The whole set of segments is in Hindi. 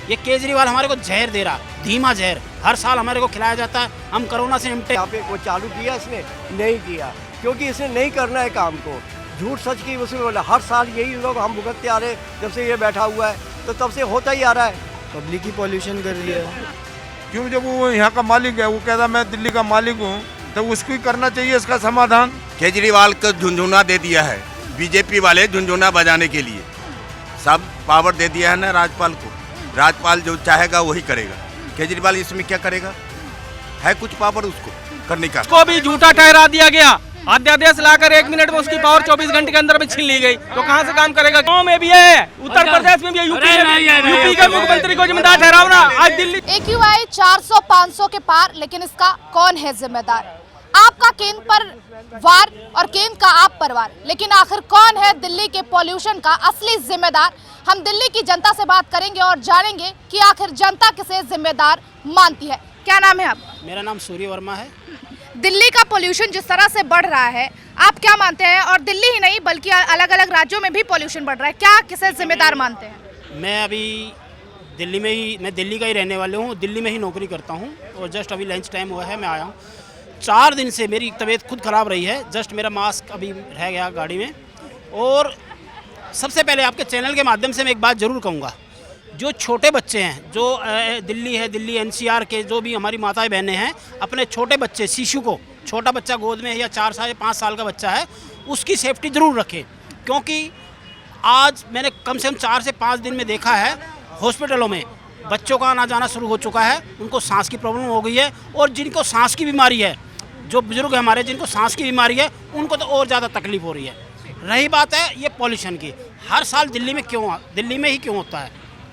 ये केजरीवाल हमारे को जहर दे रहा, धीमा जहर हर साल हमारे को खिलाया जाता है। हम कोरोना से निपटे। यहाँ पे वो चालू किया इसने नहीं किया, क्योंकि इसने नहीं करना है काम को। झूठ सच की उसमें बोला, हर साल यही लोग हम भुगतते आ रहे जब से ये बैठा हुआ है, तो तब से होता ही आ रहा है। पब्लिक ही पॉल्यूशन कर रही है। क्यों, जब वो यहाँ का मालिक है, वो कहता मैं दिल्ली का मालिक हूँ, तो उसको ही करना चाहिए इसका समाधान। केजरीवाल को झुंझुना दे दिया है बीजेपी वाले, झुंझुना बजाने के लिए सब पावर दे दिया है ना राज्यपाल को। राज्यपाल जो चाहेगा वही करेगा। केजरीवाल इसमें क्या करेगा? है कुछ पावर उसको करने का? उसको भी झूठा ठहरा दिया गया। अध्यादेश लाकर 1 मिनट में उसकी पावर 24 घंटे के अंदर में छीन ली गई, तो कहां से काम करेगा? गाँव में भी है, उत्तर प्रदेश में भी है, यूपी के मुख्यमंत्री को जिम्मेदार ठहराओ ना। आज दिल्ली AQI 400-500 के पार, लेकिन इसका कौन है जिम्मेदार? आपका केंद्र पर वार और केंद्र का आप परवार, लेकिन आखिर कौन है दिल्ली के पॉल्यूशन का असली जिम्मेदार? हम दिल्ली की जनता से बात करेंगे और जानेंगे कि आखिर जनता किसे जिम्मेदार मानती है। क्या नाम है आपका? मेरा नाम सूर्य वर्मा है। दिल्ली का पॉल्यूशन जिस तरह से बढ़ रहा है, आप क्या मानते हैं? और दिल्ली ही नहीं बल्कि अलग अलग राज्यों में भी पॉल्यूशन बढ़ रहा है, क्या किसे जिम्मेदार मानते हैं? मैं अभी दिल्ली में ही, मैं दिल्ली का ही रहने वाले हूँ, दिल्ली में ही नौकरी करता हूँ और जस्ट अभी लंच टाइम हुआ है, मैं आया हूँ। 4 दिन से मेरी तबीयत खुद ख़राब रही है। जस्ट मेरा मास्क अभी रह गया गाड़ी में। और सबसे पहले आपके चैनल के माध्यम से मैं एक बात ज़रूर कहूँगा, जो छोटे बच्चे हैं, जो दिल्ली है, दिल्ली NCR के जो भी हमारी माताएं बहनें हैं, अपने छोटे बच्चे, शिशु को, छोटा बच्चा गोद में या 4 साल या 5 साल का बच्चा है, उसकी सेफ्टी ज़रूर रखें। क्योंकि आज मैंने कम से कम 4 से 5 दिन में देखा है हॉस्पिटलों में बच्चों का आना जाना शुरू हो चुका है। उनको सांस की प्रॉब्लम हो गई है, और जिनको सांस की बीमारी है, जो बुजुर्ग है हमारे, जिनको सांस की बीमारी है, उनको तो और ज़्यादा तकलीफ हो रही है। रही बात है ये पॉल्यूशन की, हर साल दिल्ली में क्यों, दिल्ली में ही क्यों होता है?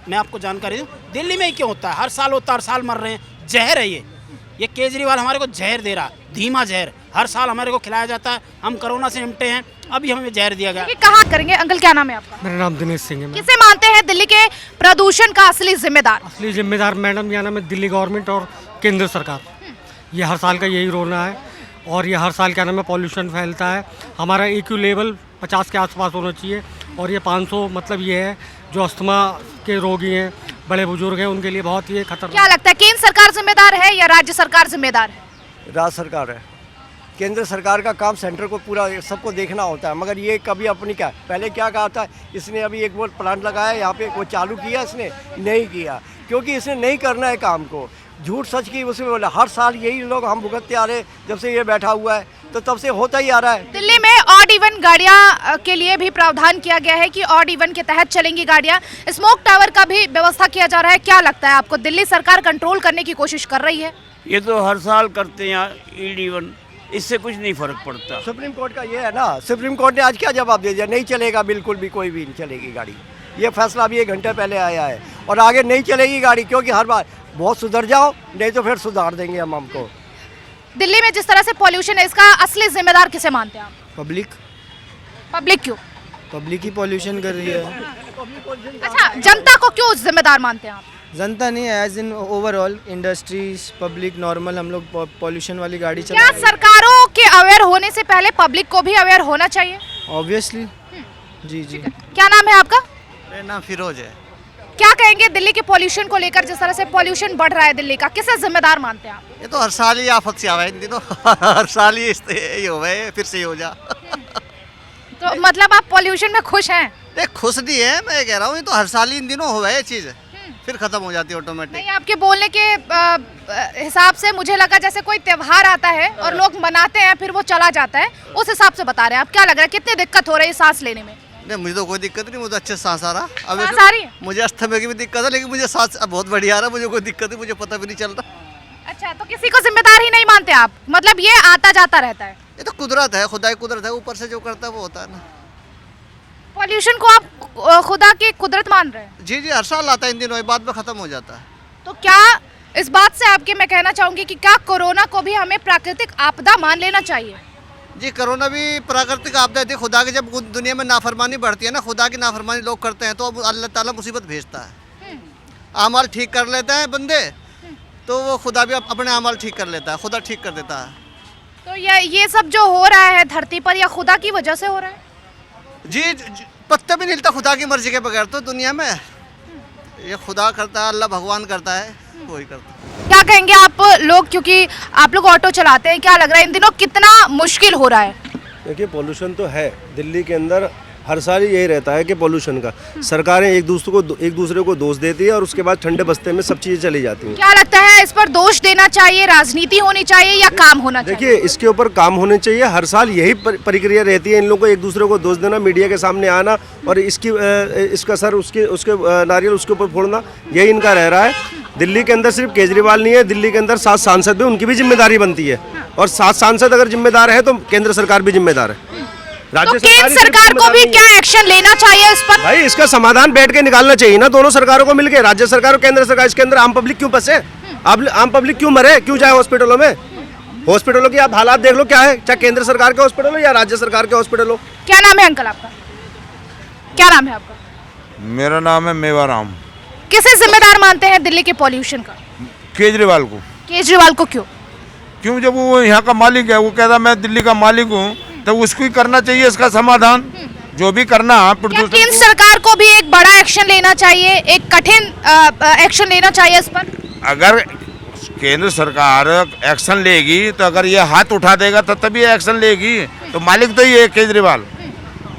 मैं आपको जानकारी दूं, दिल्ली में ही क्यों होता है? हर साल होता है, हर साल मर रहे हैं। जहर है ये केजरीवाल हमारे को जहर दे रहा, धीमा जहर हर साल हमारे को खिलाया जाता है। हम कोरोना से निपटे हैं, अभी हमें जहर दिया गया। कहाँ करेंगे? अंकल क्या नाम है आपका? मेरा नाम दिनेश सिंह है। किसे मानते हैं दिल्ली के प्रदूषण का असली जिम्मेदार? असली जिम्मेदार मैडम यहाँ नाम है दिल्ली गवर्नमेंट और केंद्र सरकार। ये हर साल का यही रोना है, और ये हर साल क्या नाम है पॉल्यूशन फैलता है। हमारा EQ लेवल 50 के आसपास होना चाहिए, और ये 500 मतलब ये है जो अस्थमा के रोगी हैं, बड़े बुजुर्ग हैं, उनके लिए बहुत ही खतरनाक। क्या लगता है केंद्र सरकार जिम्मेदार है या राज्य सरकार जिम्मेदार है? राज्य सरकार है। केंद्र सरकार का काम सेंटर को पूरा सबको देखना होता है, मगर ये कभी अपनी क्या, पहले क्या कहा था इसने, अभी एक वो प्लांट लगाया यहाँ पे, वो चालू किया इसने नहीं किया, क्योंकि इसने नहीं करना है काम को। झूठ सच की उसमें बोला, हर साल यही लोग हम भुगतते आ रहे जब से ये बैठा हुआ है, तो तब से होता ही आ रहा है। दिल्ली में ऑड इवन गाड़ियां के लिए भी प्रावधान किया गया है कि ऑड इवन के तहत चलेंगी गाड़ियां। स्मोक टावर का भी व्यवस्था किया जा रहा है। क्या लगता है आपको, दिल्ली सरकार कंट्रोल करने की कोशिश कर रही है? ये तो हर साल करते हैं ऑड इवन, इससे कुछ नहीं फर्क पड़ता। सुप्रीम कोर्ट का ये है ना, सुप्रीम कोर्ट ने आज क्या जवाब दे दिया? नहीं चलेगा, बिल्कुल भी कोई भी नहीं चलेगी गाड़ी। ये फैसला अभी 1 घंटे पहले आया है, और आगे नहीं चलेगी गाड़ी, क्योंकि हर बार बहुत सुधर जाओ, नहीं तो फिर सुधार देंगे हम हमको। दिल्ली में जिस तरह से पॉल्यूशन है, इसका असली जिम्मेदार किसे मानते हैं आप? पब्लिक क्यों? पब्लिक ही पॉल्यूशन कर रही है। अच्छा, जनता को क्यों जिम्मेदार मानते हैं आप? जनता नहीं है, as in overall industries, public, normal हम लोग पॉल्यूशन वाली गाड़ी चला क्या रहे हैं। सरकारों के अवेयर होने से पहले पब्लिक को भी अवेयर होना चाहिए? ऑब्वियसली। जी जी। क्या नाम है आपका? मेरा नाम फिरोज है। क्या कहेंगे दिल्ली के पॉल्यूशन को लेकर? जिस तरह से पॉल्यूशन बढ़ रहा है दिल्ली का, किसे जिम्मेदार मानते हैं आप? ये तो हर साल ही आफत से आवा है इन दिनों हर साल ही हो गए, फिर से ही हो जा। तो मतलब आप पॉल्यूशन में खुश हैं? देख, खुश नहीं है, मैं कह रहा हूँ ये तो हर साल ही इन दिनों हो गए, ये चीज़ फिर खत्म हो जाती है ऑटोमेटिक। नहीं, आपके बोलने के हिसाब से मुझे लगा जैसे कोई त्योहार आता है और लोग मनाते हैं, फिर वो चला जाता है, उस हिसाब से बता रहे हैं आप। क्या लग रहा है, कितनी दिक्कत हो रही है सांस लेने में? नहीं, मुझे तो कोई दिक्कत नहीं, मुझे अच्छे सांस आ रहा। अब सांस आ रही है? मुझे अस्थमा की भी दिक्कत है, लेकिन मुझे सांस बहुत बढ़िया आ रहा है, मुझे कोई दिक्कत नहीं, मुझे पता भी नहीं चल रहा। अच्छा, तो किसी को जिम्मेदार ही नहीं मानते आप? मतलब ये आता जाता रहता है? ये तो कुदरत है, खुदा की कुदरत है, ऊपर से जो करता है वो होता है ना। पॉल्यूशन को आप खुदा की कुदरत मान रहे हैं? जी जी, हर साल आता है इन दिनों, बाद में खत्म हो जाता है। तो क्या इस बात से आपके मैं कहना चाहूंगी कि क्या कोरोना को भी हमें प्राकृतिक आपदा मान लेना चाहिए? जी, कोरोना भी प्राकृतिक आपदा थी। खुदा की जब दुनिया में नाफरमानी बढ़ती है ना, खुदा की नाफरमानी लोग करते हैं, तो अल्लाह ताला मुसीबत भेजता है। अमाल ठीक कर लेते हैं बंदे, तो वो खुदा भी अपने अमाल ठीक कर लेता है, खुदा ठीक कर देता है। तो ये सब जो हो रहा है धरती पर, या खुदा की वजह से हो रहा है? जी, पत्ता भी नहीं हिलता खुदा की मर्जी के बगैर तो दुनिया में। ये खुदा करता है, अल्लाह भगवान करता है, वही करता है। क्या कहेंगे आप लोग, क्योंकि आप लोग ऑटो चलाते हैं, क्या लग रहा है इन दिनों कितना मुश्किल हो रहा है? देखिए पोल्यूशन तो है दिल्ली के अंदर, हर साल यही रहता है कि पोल्यूशन का सरकारें एक दूसरे को दोष देती है और उसके बाद ठंडे बस्ते में सब चीज़ें चली जाती हैं। क्या लगता है इस पर दोष देना चाहिए, राजनीति होनी चाहिए या काम होना चाहिए? देखिए इसके ऊपर काम होने चाहिए, हर साल यही प्रक्रिया रहती है, इन लोगों को एक दूसरे को दोष देना, मीडिया के सामने आना और इसका सर उसके नारियल उसके ऊपर फोड़ना, यही इनका रह रहा है। दिल्ली के अंदर सिर्फ केजरीवाल नहीं है, दिल्ली के अंदर 7 सांसद भी, उनकी भी जिम्मेदारी बनती है और 7 सांसद अगर जिम्मेदार है तो केंद्र सरकार भी जिम्मेदार है। तो केंद्र सरकार को भी क्या एक्शन लेना चाहिए इस पर? भाई इसका समाधान बैठ के निकालना चाहिए ना, दोनों सरकारों को मिलके, राज्य सरकार और केंद्र सरकार। इसके अंदर आम पब्लिक क्यों फंसे, आम पब्लिक क्यों मरे, क्यों जाए हॉस्पिटलों में? हॉस्पिटलों की आप हालात देख लो क्या है, चाहे केंद्र सरकार के हॉस्पिटल हो या राज्य सरकार के हॉस्पिटल हो। क्या नाम है अंकल आपका? क्या नाम है आपका? मेरा नाम है मेवाराम। किसे जिम्मेदार मानते हैं दिल्ली के पॉल्यूशन का? केजरीवाल को। केजरीवाल को क्यों? क्यों, जब वो यहाँ का मालिक है, वो कहता मैं दिल्ली का मालिक हूँ, तो उसको ही करना चाहिए इसका समाधान, जो भी करना। क्या केंद्र सरकार को भी एक बड़ा एक्शन लेना चाहिए, एक कठिन एक्शन लेना चाहिए इस पर? अगर केंद्र सरकार एक्शन लेगी तो अगर ये हाथ उठा देगा तो तभी एक्शन लेगी, तो मालिक तो ये है केजरीवाल,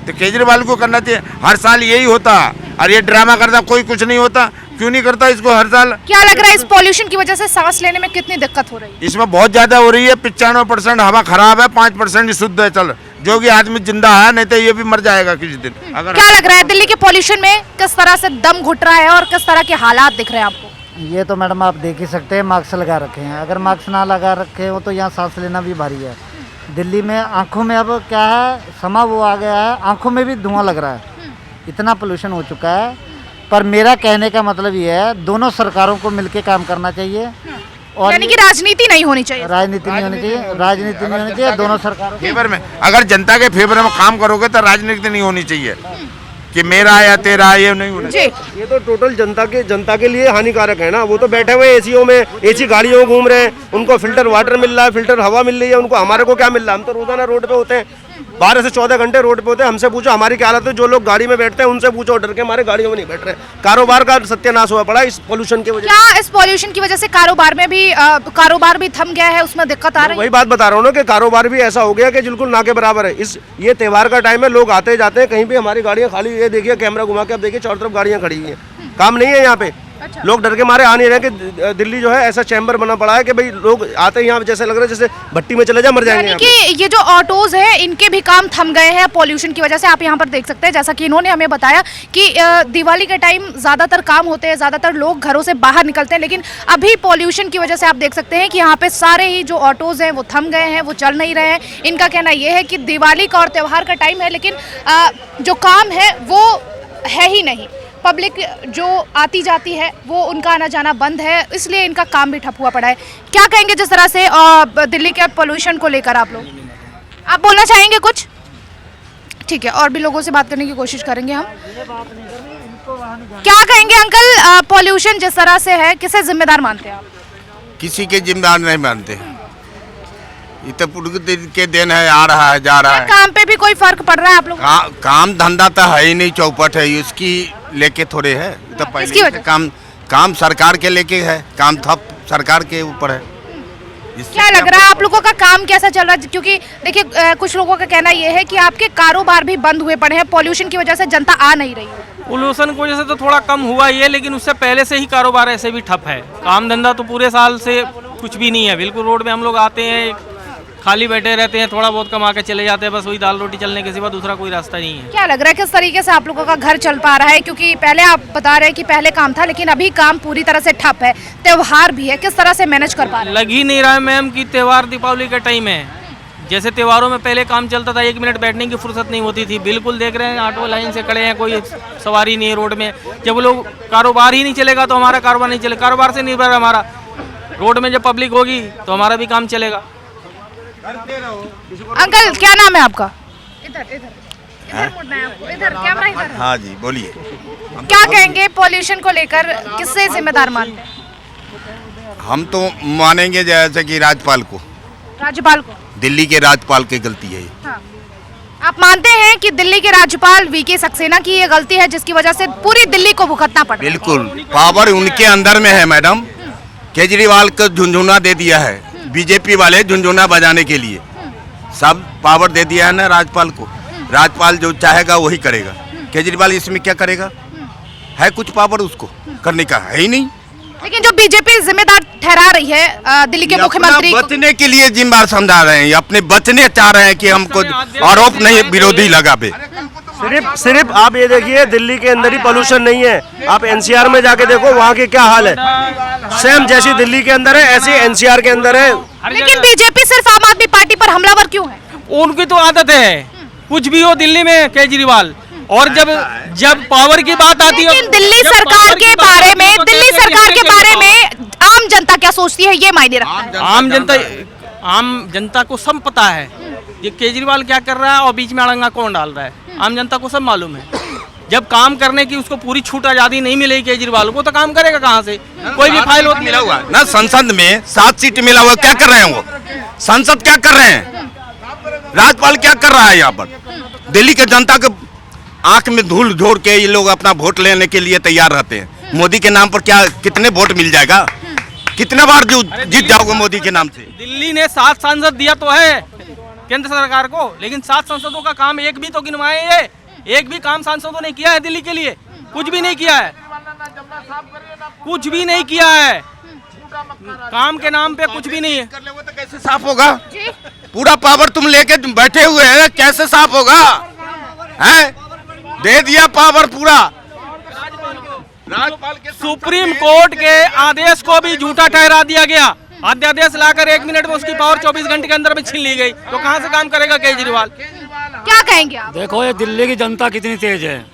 तो केजरीवाल को करना चाहिए। हर साल यही होता और ये ड्रामा करता, कोई कुछ नहीं होता, क्यों नहीं करता इसको हर साल? क्या लग रहा है इस पॉल्यूशन की वजह से सांस लेने में कितनी दिक्कत हो रही है? इसमें बहुत ज्यादा हो रही है, 95% हवा खराब है, 5% शुद्ध है। चल जो कि आदमी जिंदा है, नहीं तो ये भी मर जाएगा किसी दिन। अगर क्या लग रहा है दिल्ली के पॉल्यूशन में किस तरह से दम घुट रहा है और किस तरह के हालात दिख रहे हैं आपको? ये तो मैडम आप देख ही सकते हैं, मास्क लगा रखे हैं, अगर मास्क ना लगा रखे हो तो यहाँ सांस लेना भी भारी है। दिल्ली में आंखों में अब क्या है, समा वो आ गया है, आंखों में भी धुआं लग रहा है, इतना पोल्यूशन हो चुका है। पर मेरा कहने का मतलब ये है, दोनों सरकारों को मिलके काम करना चाहिए और यानी कि राजनीति नहीं होनी चाहिए। राजनीति नहीं होनी चाहिए, राजनीति नहीं होनी चाहिए, दोनों सरकारों फेवर में, अगर जनता के फेवर में काम करोगे तो राजनीति नहीं होनी चाहिए कि मेरा या तेरा, ये नहीं होना चाहिए। ये तो टोटल जनता के लिए हानिकारक है ना। वो तो बैठे हुए एसीओ में, एसी गाड़ियों में घूम रहे हैं, उनको फिल्टर वाटर मिल रहा है, फिल्टर हवा मिल रही है उनको, हमारे को क्या मिल रहा है? हम तो रोजाना रोड पे होते हैं, 12 से 14 घंटे रोड पे होते हैं। हमसे पूछो हमारी क्या हालत है, जो लोग गाड़ी में बैठते हैं उनसे पूछो, डर के हमारे गाड़ियों में नहीं बैठ रहे। कारोबार का सत्यानाश हुआ पड़ा इस पोल्यूशन की वजह से। क्या इस पॉल्यूशन की वजह से कारोबार में भी कारोबार भी थम गया है, उसमें दिक्कत आ रही है? वही बात बता रहा हूँ ना कि कारोबार भी ऐसा हो गया कि बिल्कुल ना के बराबर है। ये त्योहार का टाइम है, लोग आते जाते हैं, कहीं भी हमारी गाड़ियाँ खाली, ये देखिए कैमरा घुमा के आप देखिए चारों तरफ गाड़ियाँ खड़ी हुई हैं, काम नहीं है यहाँ पे। अच्छा। लोग डर के मारे आ नहीं रहे कि दिल्ली जो है ऐसा चैम्बर बना पड़ा है कि भाई लोग आते हैं यहाँ, जैसे लग रहा है जैसे भट्टी में चले जाए, मर जाएंगे। यानी कि ये जो ऑटोज हैं इनके भी काम थम गए हैं पॉल्यूशन की वजह से। आप यहाँ पर देख सकते हैं, जैसा कि इन्होंने हमें बताया कि दिवाली के टाइम ज़्यादातर काम होते हैं, ज़्यादातर लोग घरों से बाहर निकलते हैं, लेकिन अभी पॉल्यूशन की वजह से आप देख सकते हैं कि यहाँ पे सारे ही जो ऑटोज हैं वो थम गए हैं, वो चल नहीं रहे हैं। इनका कहना ये है कि दिवाली का और त्यौहार का टाइम है, लेकिन जो काम है वो है ही नहीं। पब्लिक जो आती जाती है वो उनका आना जाना बंद है, इसलिए इनका काम भी ठप हुआ पड़ा है। क्या कहेंगे जिस तरह से दिल्ली के पोल्यूशन को लेकर आप लोग, आप बोलना चाहेंगे कुछ? ठीक है, और भी लोगों से बात करने की कोशिश करेंगे हम। क्या कहेंगे अंकल, पोल्यूशन जिस तरह से है किसे जिम्मेदार मानते हैं आप? किसी के जिम्मेदार नहीं मानते, ये तो प्रकृति के देन है, आ रहा है जा रहा है। काम पे भी कोई फर्क पड़ रहा है आप लोग? काम धंधा तो है ही नहीं, चौपट है, उसकी लेके थोड़े है। तो पहले से काम सरकार के लेके है, काम थप सरकार के ऊपर है। क्या लग रहा है आप लोगों का काम कैसा चल रहा है? क्योंकि देखिए कुछ लोगों का कहना ये है कि आपके कारोबार भी बंद हुए पड़े हैं, पॉल्यूशन की वजह से जनता आ नहीं रही है। पोल्यूशन की वजह से तो थोड़ा कम हुआ ही है, लेकिन उससे पहले से ही कारोबार ऐसे भी ठप है। काम धंधा तो पूरे साल से कुछ भी नहीं है, बिल्कुल रोड में हम लोग आते हैं, खाली बैठे रहते हैं, थोड़ा बहुत कमा के चले जाते हैं, बस वही दाल रोटी चलने के सिवा दूसरा कोई रास्ता नहीं है। क्या लग रहा है किस तरीके से आप लोगों का घर चल पा रहा है? क्योंकि पहले आप बता रहे हैं कि पहले काम था, लेकिन अभी काम पूरी तरह से ठप है, त्योहार भी है, किस तरह से मैनेज कर पा रहे हैं? लग ही नहीं रहा है मैम कि त्योहार दीपावली का टाइम है। जैसे त्योहारों में पहले काम चलता था, 1 मिनट बैठने की फुर्सत नहीं होती थी। बिल्कुल देख रहे हैं ऑटो लाइन से खड़े हैं, कोई सवारी नहीं है रोड में। जब लोग कारोबार ही नहीं चलेगा तो हमारा कारोबार नहीं चलेगा, कारोबार से निर्भर है हमारा। रोड में जब पब्लिक होगी तो हमारा भी काम चलेगा। अंकल क्या नाम है आपका? इधर मुड़ना है आपको, इधर कैमरा इधर। हाँ जी बोलिए। क्या कहेंगे पॉल्यूशन को लेकर किससे जिम्मेदार मानते हैं? हम तो मानेंगे जैसे कि राज्यपाल को, राज्यपाल को। दिल्ली के राज्यपाल की गलती है। हाँ। आप मानते हैं कि दिल्ली के राज्यपाल वीके सक्सेना की ये गलती है जिसकी वजह से पूरी दिल्ली को भुगतना पड़ा? बिल्कुल, पावर उनके अंदर में है मैडम। केजरीवाल को झुंझुना दे दिया है, बीजेपी वाले झुंझुना बजाने के लिए सब पावर दे दिया है ना राज्यपाल को। राज्यपाल जो चाहेगा वही करेगा। केजरीवाल इसमें क्या करेगा? है कुछ पावर उसको करने का? है ही नहीं। लेकिन जो बीजेपी जिम्मेदार ठहरा रही है दिल्ली के मुख्यमंत्री को, बचने के लिए जिम्मेदार समझा रहे हैं, अपने बचने चाह रहे हैं कि हमको आरोप नहीं विरोधी लगा पे। सिर्फ आप ये देखिए दिल्ली के अंदर ही पोल्यूशन नहीं है, आप एनसीआर में जाके देखो वहाँ के क्या हाल है। सेम जैसी दिल्ली के अंदर है ऐसी एनसीआर के अंदर है। लेकिन बीजेपी सिर्फ आम आदमी पार्टी पर हमलावर क्यों है? उनकी तो आदत है कुछ भी हो दिल्ली में केजरीवाल, और जब पावर की बात आती है। लेकिन दिल्ली सरकार के बारे में आम जनता क्या सोचती है ये मायने रखता है। आम जनता को सब पता है ये केजरीवाल क्या कर रहा है और बीच में अड़ंगा कौन डाल रहा है। आम जनता को सब मालूम है। जब काम करने की उसको पूरी छूट आजादी नहीं मिलेगी केजरीवाल को तो काम करेगा कहाँ से? कोई भी फाइल होती मिला हुआ ना, संसद में 7 सीट मिला हुआ, क्या कर रहे हैं वो? संसद क्या कर रहे हैं? राज्यपाल क्या कर रहा है यहाँ पर? दिल्ली के जनता के आंख में धूल झोर के ये लोग अपना वोट लेने के लिए तैयार रहते हैं। मोदी के नाम पर क्या कितने वोट मिल जाएगा? कितने बार जीत जाओगे मोदी के नाम से? दिल्ली ने 7 सांसद दिया तो है केंद्र सरकार को, लेकिन 7 सांसदों का काम एक भी तो गिनवाए ये। एक भी काम सांसदों ने किया है दिल्ली के लिए? कुछ भी नहीं किया है, कुछ भी नहीं किया है। काम के नाम पे कुछ भी नहीं है। कर ले वो तो कैसे साफ होगा? पूरा पावर तुम लेके बैठे हुए हैं, कैसे साफ होगा? है दे दिया पावर पूरा। सुप्रीम कोर्ट के आदेश को भी झूठा ठहरा दिया गया। अध्यादेश लाकर 1 मिनट में उसकी पावर 24 घंटे के अंदर में छीन ली गई, तो कहां से काम करेगा केजरीवाल? क्या कहेंगे आप? देखो ये दिल्ली की जनता कितनी तेज है।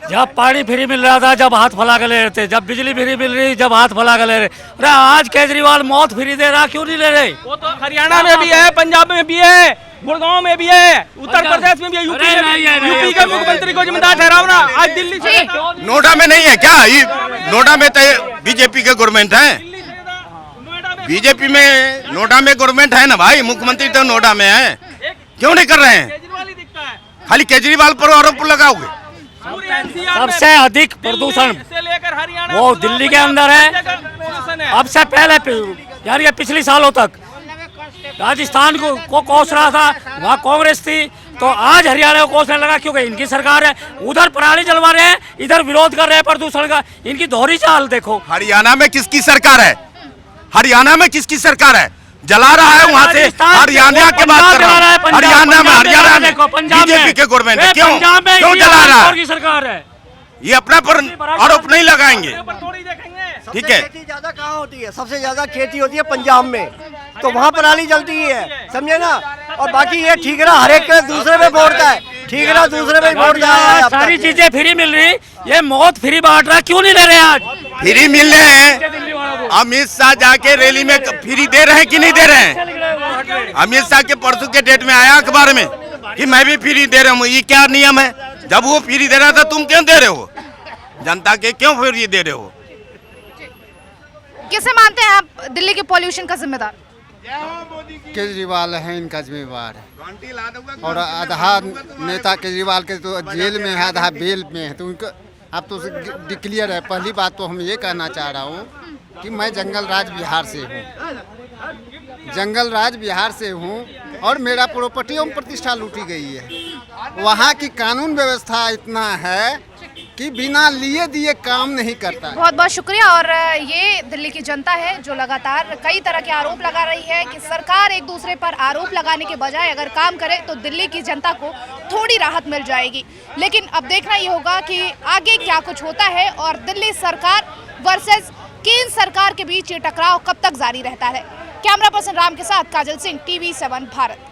जब पानी फ्री मिल रहा था जब हाथ फैला के ले रहे थे, जब बिजली फ्री मिल रही जब हाथ फैला के ले रहे। अरे आज केजरीवाल मौत फ्री दे रहा, क्यों नहीं ले रहे? वो तो हरियाणा में भी है, पंजाब में भी है, गुड़गांव में भी है, उत्तर प्रदेश में भी है, यूपी के मुख्यमंत्री को जिम्मेदार ठहराओ ना। आज दिल्ली से नोएडा में नहीं है क्या? नोएडा में तो बीजेपी के गवर्नमेंट है। बीजेपी में नोएडा में गवर्नमेंट है ना भाई, मुख्यमंत्री तो नोएडा में है। क्यों नहीं कर रहे हैं? खाली केजरीवाल पर आरोप लगाओगे? सबसे अधिक प्रदूषण वो दिल्ली के अंदर है। अब से पहले यार ये पिछले सालों तक राजस्थान को कोस रहा था, वहाँ कांग्रेस थी, तो आज हरियाणा को कोसने लगा क्योंकि इनकी सरकार है। उधर पराली जलवा रहे हैं, इधर विरोध कर रहे हैं प्रदूषण का। इनकी दोहरी चाल देखो। हरियाणा में किसकी सरकार है? हरियाणा में किसकी सरकार है? जला रहा है वहाँ से। हरियाणा की बात कर रहा है। हरियाणा में बीजेपी के गवर्नमेंट है। क्यों जला रहा है? सरकार है ये अपना पर आरोप नहीं लगाएंगे, ठीक है? खेती ज्यादा कहाँ होती है? सबसे ज्यादा खेती होती है पंजाब में, तो वहाँ पराली जलती ही है, समझे ना। और बाकी ये ठीकरा हर एक दूसरे पे बोलता है, ठीकरा दूसरे पे बोलता है। सारी चीजें फ्री मिल रही, ये मौत फ्री बांट रहा, क्यों नहीं ले रहे? आज फ्री मिल रहे हैं। अमित शाह जाके रैली में फ्री दे रहे हैं कि नहीं दे रहे हैं? अमित शाह के परसों के डेट में आया अखबार में कि मैं भी फ्री दे रहा हूँ। ये क्या नियम है? जब वो फ्री दे रहा था तुम क्यों दे रहे हो? जनता के क्यों फ्री दे रहे हो? किसे मानते हैं आप दिल्ली के पॉल्यूशन का जिम्मेदार? केजरीवाल है इनका जिम्मेवार है, और आधा नेता केजरीवाल के तो जेल में है, आधा बेल में है। तो उनको अब तो डिक्लेयर है। पहली बात तो हम ये कहना चाह रहा हूँ कि मैं जंगल राज बिहार से हूँ, जंगल राज बिहार से हूँ, और मेरा प्रॉपर्टी एवं प्रतिष्ठा लूटी गई है। वहाँ की कानून व्यवस्था इतना है कि बिना लिए दिए काम नहीं करता। बहुत बहुत शुक्रिया। और ये दिल्ली की जनता है जो लगातार कई तरह के आरोप लगा रही है कि सरकार एक दूसरे पर आरोप लगाने के बजाय अगर काम करे तो दिल्ली की जनता को थोड़ी राहत मिल जाएगी। लेकिन अब देखना ये होगा कि आगे क्या कुछ होता है और दिल्ली सरकार वर्सेस केंद्र सरकार के बीच ये टकराव कब तक जारी रहता है। कैमरा पर्सन राम के साथ काजल सिंह, TV7 भारत।